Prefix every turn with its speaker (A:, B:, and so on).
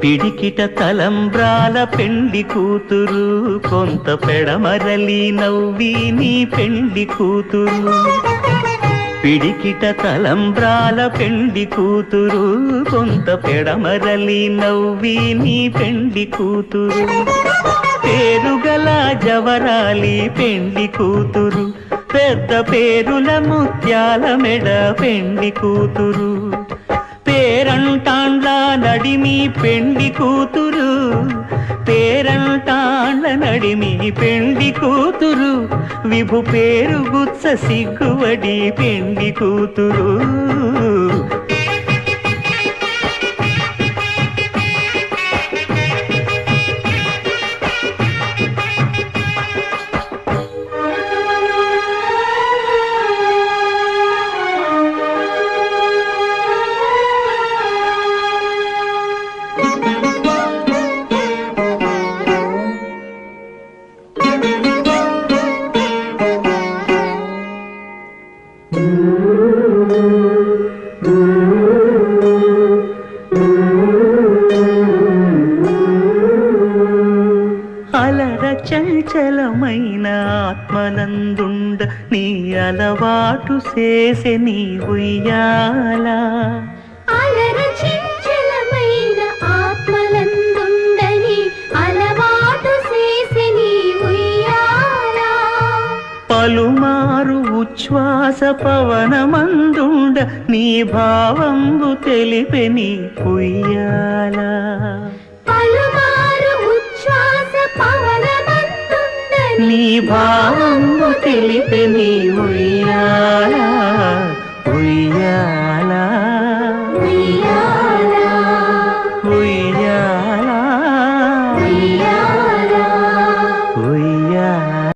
A: పిడికిట తలంబ్రాల పెండి కూతురు, కొంత పెడమరలి నవ్వి నీ పెండి కూతురు. పిడికిట తలంబ్రాల పెండి కూతురు, కొంత పెడమరలి నవ్వి నీ పెండి కూతురు. పేరుగల జవరాలి పెండి కూతురు, పెద్ద పేరుల ముత్యాల మెడ పెండి కూతురు. పేరంటాండ్ల నడిమి పెండి కూతురు, పేరంటాండ్ల నడిమి పెండి కూతురు. విభు పేరు గుత్స సిగ్గువడి పెండి కూతురు. అలర చంచలమైన ఆత్మలందుండ నీ అలవాటు చేసే నీ ఉయ్యాల.
B: అలర చంచలమైన ఆత్మలందుండ నీ అలవాటు చేసే నీ ఉయ్యాల.
A: పలుమారు ఉచ్ఛ్వాస పవనమందుండ నీ భావంబు తెలిపే నీ ఉయ్యాల.
B: పలుమారు ఉచ్ఛ్వాస పవనమందుండ
A: నీ భావంబు తెలిపే నీ ఉయ్యాల ఉయ్యాల.